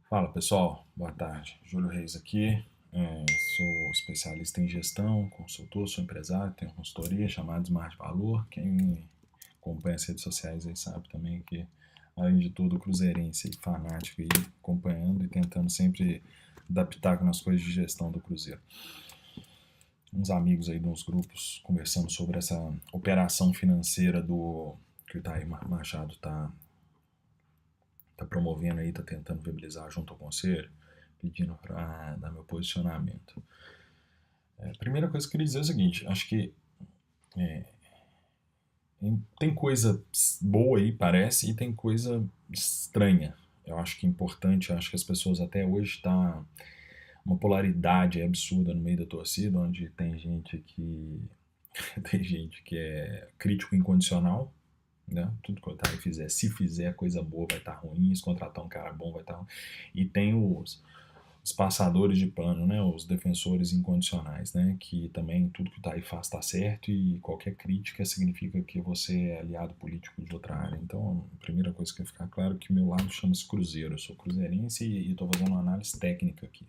Fala pessoal, boa tarde. Júlio Reis aqui. Sou especialista em gestão, consultor, sou empresário, tenho consultoria chamada Smart Valor. Quem me acompanha nas redes sociais aí sabe também que, além de tudo, cruzeirense e fanático, e acompanhando e tentando sempre adaptar nas coisas de gestão do Cruzeiro. Uns amigos aí nos grupos conversando sobre essa operação financeira do que o Itair Machado tá promovendo aí, tá tentando viabilizar junto ao conselho, pedindo para dar meu posicionamento. A primeira coisa que eu queria dizer é o seguinte, acho que tem coisa boa aí, parece, e tem coisa estranha. Eu acho que é importante, acho que as pessoas até hoje tá uma polaridade absurda no meio da torcida, onde tem gente que tem gente que é crítico incondicional, né? Tudo que o Otávio fizer, se fizer coisa boa vai estar ruim, se contratar um cara bom vai estar ruim. E tem os passadores de pano, né, os defensores incondicionais, né, que também tudo que o TAI faz está certo e qualquer crítica significa que você é aliado político de outra área. Então, a primeira coisa que tem que ficar claro é que o meu lado chama-se Cruzeiro, eu sou cruzeirense e estou fazendo uma análise técnica aqui.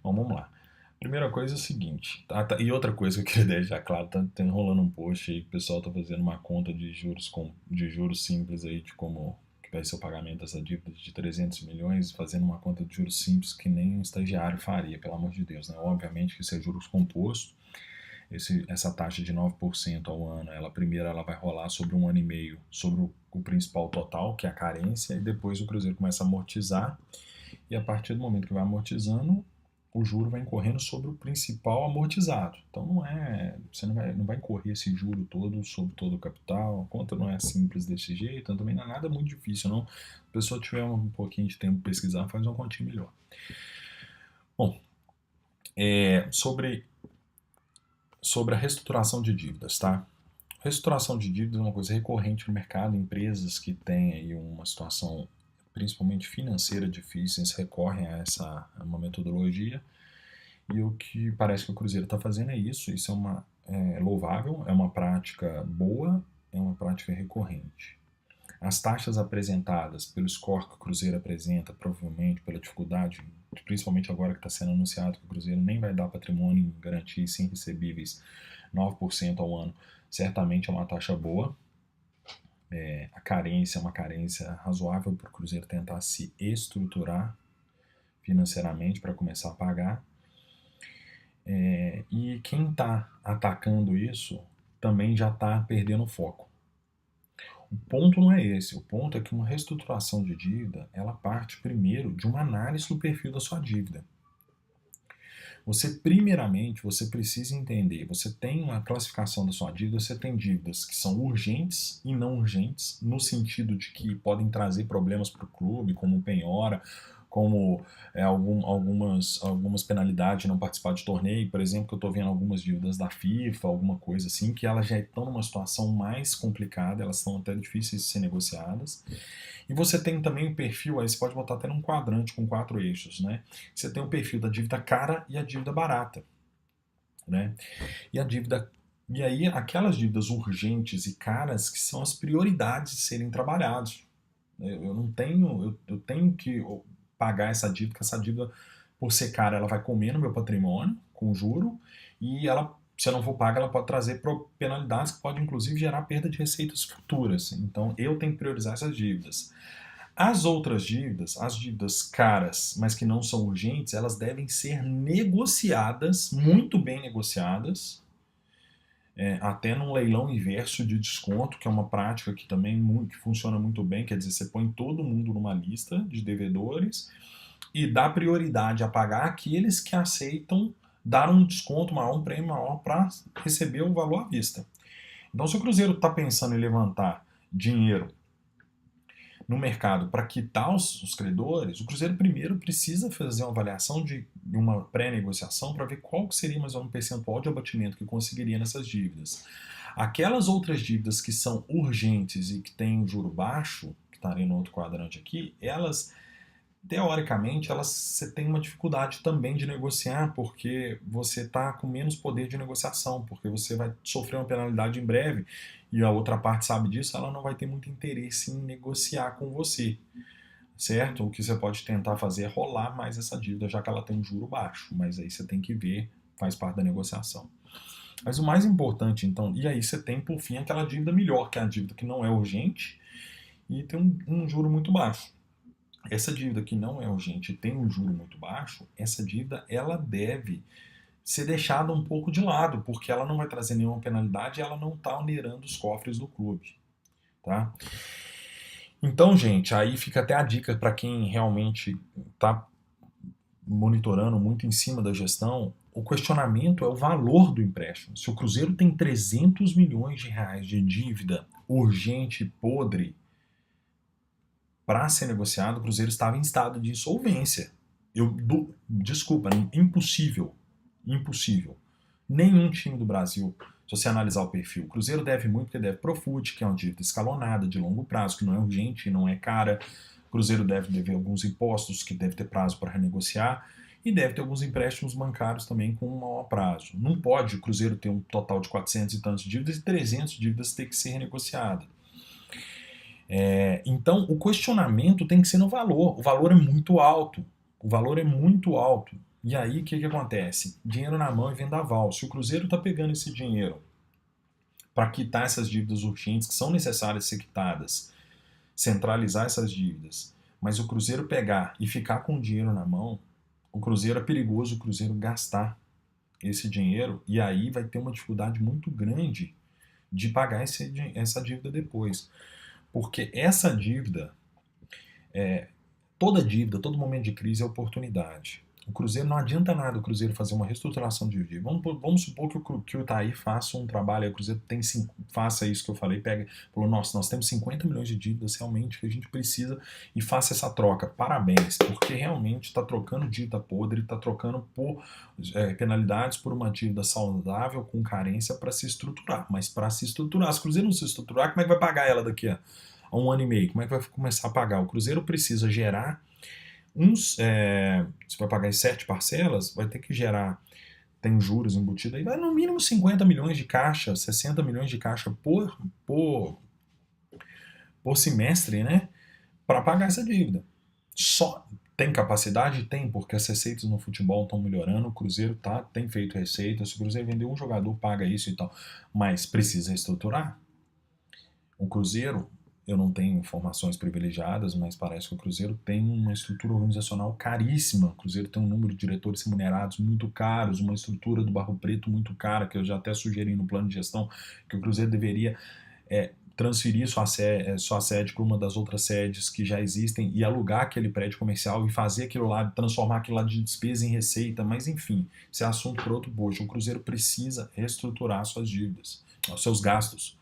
Bom, vamos lá. Primeira coisa é o seguinte, e outra coisa que eu queria deixar claro, tá enrolando um post aí que o pessoal tá fazendo uma conta de juros simples aí de como que vai ser o pagamento dessa dívida de 300 milhões, fazendo uma conta de juros simples que nem um estagiário faria, pelo amor de Deus, né? Obviamente que isso é juros composto, essa taxa de 9% ao ano, ela vai rolar sobre um ano e meio, sobre o principal total, que é a carência, e depois o Cruzeiro começa a amortizar, e a partir do momento que vai amortizando, o juro vai incorrendo sobre o principal amortizado. Então você não vai incorrer esse juro todo sobre todo o capital. A conta não é simples desse jeito, então também não é nada muito difícil, não. Se a pessoa tiver um pouquinho de tempo para pesquisar, faz uma continha melhor. Bom, sobre a reestruturação de dívidas, tá? Reestruturação de dívidas é uma coisa recorrente no mercado. Empresas que têm aí uma situação principalmente financeira difícil, eles recorrem a uma metodologia. E o que parece que o Cruzeiro está fazendo é isso. Isso é louvável, é uma prática boa, é uma prática recorrente. As taxas apresentadas pelo score que o Cruzeiro apresenta, provavelmente pela dificuldade, principalmente agora que está sendo anunciado que o Cruzeiro nem vai dar patrimônio em garantias sem recebíveis 9% ao ano, certamente é uma taxa boa. A carência é uma carência razoável para o Cruzeiro tentar se estruturar financeiramente para começar a pagar. E quem está atacando isso também já está perdendo o foco. O ponto não é esse, o ponto é que uma reestruturação de dívida, ela parte primeiro de uma análise do perfil da sua dívida. Primeiramente, você precisa entender, você tem uma classificação da sua dívida, você tem dívidas que são urgentes e não urgentes, no sentido de que podem trazer problemas para o clube, como penhora, como algumas penalidades de não participar de torneio, por exemplo, que eu estou vendo algumas dívidas da FIFA, alguma coisa assim, que elas já estão numa situação mais complicada, elas estão até difíceis de ser negociadas. E você tem também o perfil, aí você pode botar até num quadrante com 4 eixos, né? Você tem o perfil da dívida cara e a dívida barata, né? E a dívida e aí aquelas dívidas urgentes e caras que são as prioridades de serem trabalhados. Eu não tenho, eu tenho que pagar essa dívida, porque essa dívida, por ser cara, ela vai comer no meu patrimônio com juro e ela, se eu não for paga, ela pode trazer penalidades que podem inclusive gerar perda de receitas futuras. Então eu tenho que priorizar essas dívidas. As outras dívidas, as dívidas caras, mas que não são urgentes, elas devem ser negociadas, muito bem negociadas, até num leilão inverso de desconto, que é uma prática que também que funciona muito bem, quer dizer, você põe todo mundo numa lista de devedores e dá prioridade a pagar aqueles que aceitam dar um desconto maior, um prêmio maior para receber o valor à vista. Então, se o Cruzeiro está pensando em levantar dinheiro no mercado para quitar os credores, o Cruzeiro primeiro precisa fazer uma avaliação de uma pré-negociação para ver qual que seria mais ou menos o percentual de abatimento que conseguiria nessas dívidas. Aquelas outras dívidas que são urgentes e que têm um juro baixo, que está ali no outro quadrante aqui, elas teoricamente você tem uma dificuldade também de negociar, porque você está com menos poder de negociação, porque você vai sofrer uma penalidade em breve e a outra parte sabe disso, ela não vai ter muito interesse em negociar com você. certo? O que você pode tentar fazer é rolar mais essa dívida, já que ela tem um juro baixo, mas aí você tem que ver, faz parte da negociação. Mas o mais importante, então, e aí você tem, por fim, aquela dívida melhor, que é a dívida que não é urgente e tem um juro muito baixo. Essa dívida que não é urgente e tem um juro muito baixo, essa dívida ela deve ser deixada um pouco de lado, porque ela não vai trazer nenhuma penalidade e ela não está onerando os cofres do clube, tá? Então, gente, aí fica até a dica para quem realmente está monitorando muito em cima da gestão. O questionamento é o valor do empréstimo. Se o Cruzeiro tem 300 milhões de reais de dívida urgente, podre, para ser negociado, o Cruzeiro estava em estado de insolvência. Desculpa, impossível. Impossível. Nenhum time do Brasil, se você analisar o perfil, o Cruzeiro deve muito porque deve Profut, que é uma dívida escalonada, de longo prazo, que não é urgente, não é cara. O Cruzeiro deve dever alguns impostos, que deve ter prazo para renegociar. E deve ter alguns empréstimos bancários também com um maior prazo. Não pode o Cruzeiro ter um total de 400 e tantos dívidas e 300 dívidas ter que ser renegociada. Então, o questionamento tem que ser no valor. O valor é muito alto. O valor é muito alto. E aí, o que acontece? Dinheiro na mão e vendaval. Se o Cruzeiro está pegando esse dinheiro para quitar essas dívidas urgentes que são necessárias ser quitadas, centralizar essas dívidas, mas o Cruzeiro pegar e ficar com o dinheiro na mão, o Cruzeiro é perigoso o Cruzeiro gastar esse dinheiro e aí vai ter uma dificuldade muito grande de pagar essa dívida depois. Porque essa dívida, toda dívida, todo momento de crise é oportunidade. O Cruzeiro não adianta nada o Cruzeiro fazer uma reestruturação de dívida. Vamos supor que o Itaí faça um trabalho, o Cruzeiro faça isso que eu falei, falou, nossa, nós temos 50 milhões de dívidas realmente que a gente precisa e faça essa troca. Parabéns, porque realmente está trocando dívida podre, está trocando por penalidades por uma dívida saudável com carência para se estruturar. Mas para se estruturar, se o Cruzeiro não se estruturar, como é que vai pagar ela daqui a um ano e meio? Como é que vai começar a pagar? O Cruzeiro precisa gerar você vai pagar em 7 parcelas, vai ter que gerar, tem juros embutidos aí, vai no mínimo 50 milhões de caixa, 60 milhões de caixa por semestre, né? Para pagar essa dívida. Só tem capacidade? Tem, porque as receitas no futebol estão melhorando, o Cruzeiro tem feito receitas, se o Cruzeiro vender um jogador, paga isso e tal, mas precisa reestruturar. O Cruzeiro, eu não tenho informações privilegiadas, mas parece que o Cruzeiro tem uma estrutura organizacional caríssima. O Cruzeiro tem um número de diretores remunerados muito caros, uma estrutura do Barro Preto muito cara, que eu já até sugeri no plano de gestão que o Cruzeiro deveria transferir sua sede para uma das outras sedes que já existem e alugar aquele prédio comercial e fazer aquilo lá, transformar aquilo lá de despesa em receita, mas enfim, isso é assunto para outro bojo. O Cruzeiro precisa reestruturar suas dívidas, os seus gastos.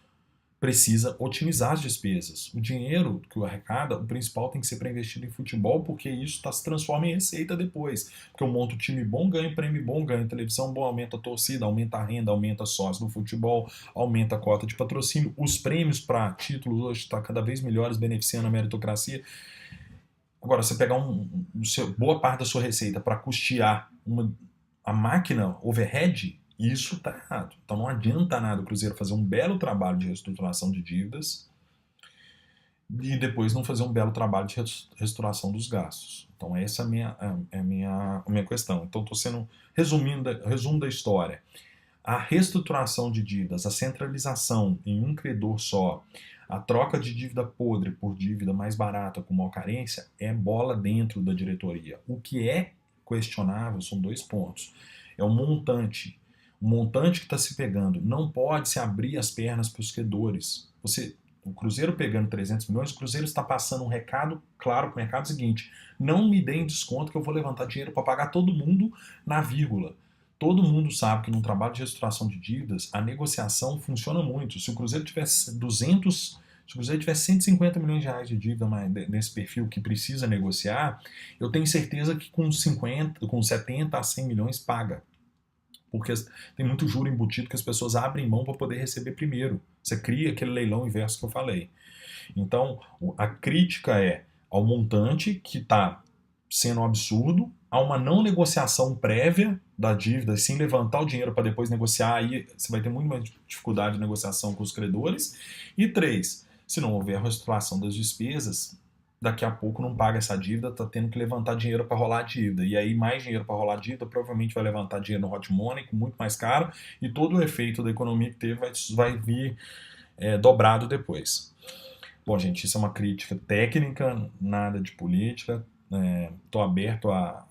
Precisa otimizar as despesas. O dinheiro que o arrecada, o principal tem que ser para investir em futebol, porque isso se transforma em receita depois. Porque eu monto um time bom, ganho prêmio bom, ganho televisão bom, aumenta a torcida, aumenta a renda, aumenta sócio no futebol, aumenta a cota de patrocínio. Os prêmios para títulos hoje estão cada vez melhores, beneficiando a meritocracia. Agora, você pegar boa parte da sua receita para custear a máquina overhead, isso está errado. Então não adianta nada o Cruzeiro fazer um belo trabalho de reestruturação de dívidas e depois não fazer um belo trabalho de reestruturação dos gastos. Então essa é a minha questão. Então estou sendo resumo da história. A reestruturação de dívidas, a centralização em um credor só, a troca de dívida podre por dívida mais barata com maior carência é bola dentro da diretoria. O que é questionável são 2 pontos. É o montante. O montante que está se pegando não pode se abrir as pernas para os credores. O Cruzeiro pegando 300 milhões, o Cruzeiro está passando um recado claro para o mercado seguinte: não me deem desconto que eu vou levantar dinheiro para pagar todo mundo na vírgula. Todo mundo sabe que num trabalho de reestruturação de dívidas, a negociação funciona muito. Se o Cruzeiro tivesse 150 milhões de reais de dívida nesse perfil que precisa negociar, eu tenho certeza que com 70 a 100 milhões paga. Porque tem muito juro embutido que as pessoas abrem mão para poder receber primeiro. Você cria aquele leilão inverso que eu falei. Então, a crítica é ao montante que está sendo um absurdo, a uma não negociação prévia da dívida, sem levantar o dinheiro para depois negociar, aí você vai ter muito mais dificuldade de negociação com os credores. E 3, se não houver a reestruturação das despesas, daqui a pouco não paga essa dívida, tá tendo que levantar dinheiro para rolar a dívida. E aí mais dinheiro para rolar a dívida provavelmente vai levantar dinheiro no hot money, muito mais caro, e todo o efeito da economia que teve vai vir dobrado depois. Bom, gente, isso é uma crítica técnica, nada de política. Estou aberto a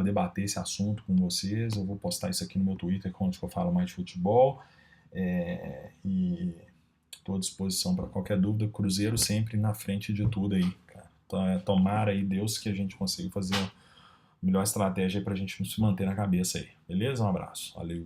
debater esse assunto com vocês. Eu vou postar isso aqui no meu Twitter, onde eu falo mais de futebol. E estou à disposição para qualquer dúvida. Cruzeiro sempre na frente de tudo aí, cara. Tomara aí, Deus, que a gente consiga fazer a melhor estratégia para a gente se manter na cabeça aí. Beleza? Um abraço. Valeu.